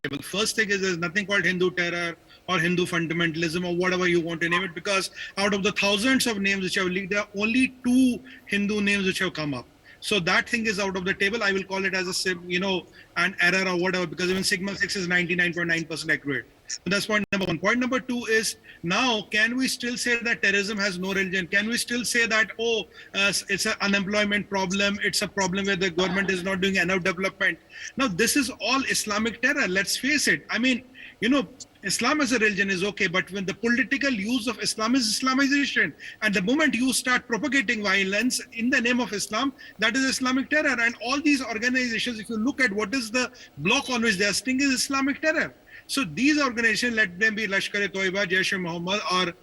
table. First thing is there's nothing called Hindu terror or Hindu fundamentalism or whatever you want to name it, because out of the thousands of names which have leaked, there are only 2 Hindu names which have come up. So that thing is out of the table. I will call it as a, an error or whatever, because even Sigma 6 is 99.9% accurate. So that's point number 1. Point number 2 is, now can we still say that terrorism has no religion? Can we still say that, it's an unemployment problem, it's a problem where the government is not doing enough development? Now, this is all Islamic terror. Let's face it. I mean, Islam as a religion is okay, but when the political use of Islam is Islamization, and the moment you start propagating violence in the name of Islam, that is Islamic terror. And all these organizations, if you look at what is the block on which they are sitting, is Islamic terror. So these organizations, let them be Lashkar-e-Toiba, Jaish-e-Mohammed, or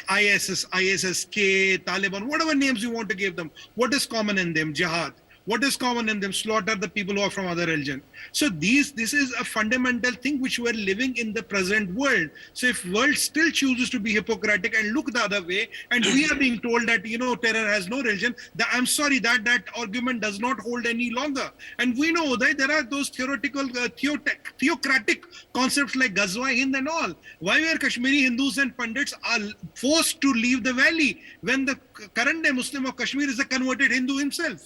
ISIS-K, Taliban, whatever names you want to give them, what is common in them? Jihad. What is common in them? Slaughter the people who are from other religion. So this is a fundamental thing which we're living in the present world. So if world still chooses to be hypocritic and look the other way, and we are being told that, terror has no religion, I'm sorry, that argument does not hold any longer. And we know that there are those theoretical, theocratic concepts like Ghazwa-e-Hind and all. Why were Kashmiri Hindus and Pandits are forced to leave the valley when the current day Muslim of Kashmir is a converted Hindu himself?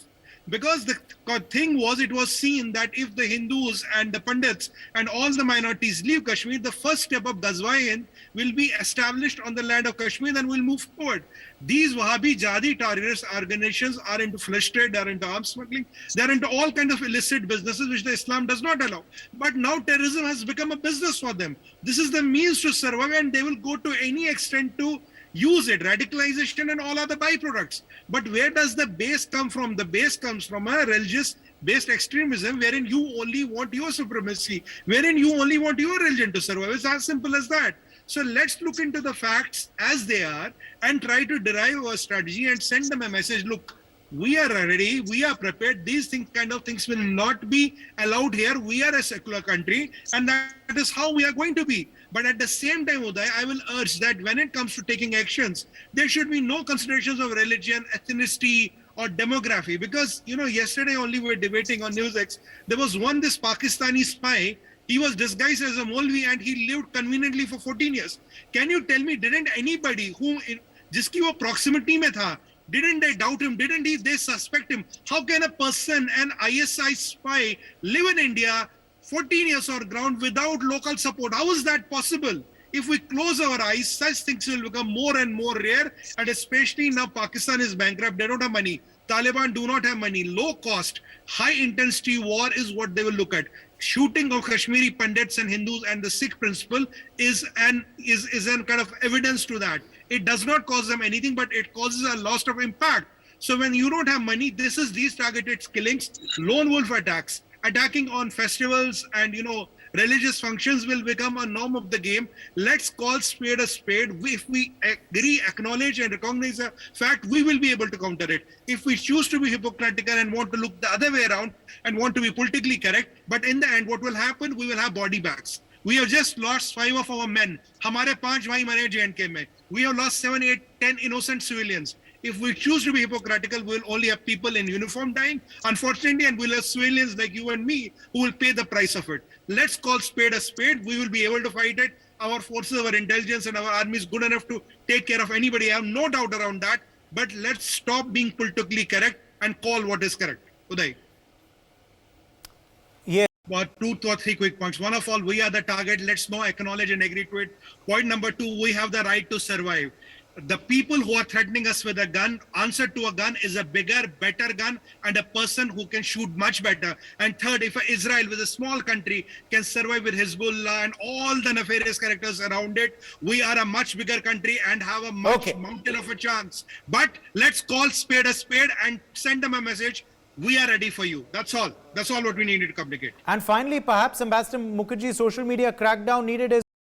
Because the thing was, it was seen that if the Hindus and the Pandits and all the minorities leave Kashmir, the first step of Ghazwa-e-Hind will be established on the land of Kashmir and will move forward. These Wahhabi Jihadi terrorist organizations are into flesh trade, they are into arms smuggling, they are into all kinds of illicit businesses which the Islam does not allow. But now terrorism has become a business for them. This is the means to survive, and they will go to any extent to use it, radicalization and all other byproducts. But where does the base come from? The base comes from a religious-based extremism wherein you only want your supremacy, wherein you only want your religion to survive. It's as simple as that. So let's look into the facts as they are and try to derive a strategy and send them a message. Look, we are ready, we are prepared. These kind of things will not be allowed here. We are a secular country, and that is how we are going to be. But at the same time, Uday, I will urge that when it comes to taking actions, there should be no considerations of religion, ethnicity, or demography. Because, yesterday only we were debating on NewsX, there was this Pakistani spy. He was disguised as a Maulvi and he lived conveniently for 14 years. Can you tell me, didn't anybody jiski wo proximity mein tha, didn't they doubt him? Didn't they suspect him? How can a person, an ISI spy, live in India 14 years on ground without local support? How is that possible? If we close our eyes, such things will become more and more rare. And especially now Pakistan is bankrupt. They don't have money. Taliban do not have money. Low cost, high intensity war is what they will look at. Shooting of Kashmiri Pandits and Hindus and the Sikh principle is an kind of evidence to that. It does not cause them anything, but it causes a loss of impact. So when you don't have money, these targeted killings, lone wolf attacks, attacking on festivals and religious functions will become a norm of the game. Let's call spade a spade. If we agree, acknowledge and recognize the fact, we will be able to counter it. If we choose to be hypocritical and want to look the other way around and want to be politically correct, but in the end what will happen, we will have body bags. We have just lost 5 of our men. Hamare 5 bhai mare J&K mein. We have lost 7, 8, 10 innocent civilians. If we choose to be hypocritical, we'll only have people in uniform dying, unfortunately, and we'll have civilians like you and me who will pay the price of it. Let's call spade a spade. We will be able to fight it. Our forces, our intelligence and our army is good enough to take care of anybody. I have no doubt around that. But let's stop being politically correct and call what is correct. Uday. Yeah. About 2 or 3 quick points. One of all, we are the target. Let's now acknowledge and agree to it. Point number 2, we have the right to survive. The people who are threatening us with a gun, answer to a gun is a bigger, better gun and a person who can shoot much better. And third, if Israel with a small country can survive with Hezbollah and all the nefarious characters around it, we are a much bigger country and have a much mountain of a chance. But let's call spade a spade and send them a message. We are ready for you. That's all. That's all what we needed to communicate. And finally, perhaps Ambassador Mukherjee, social media crackdown needed is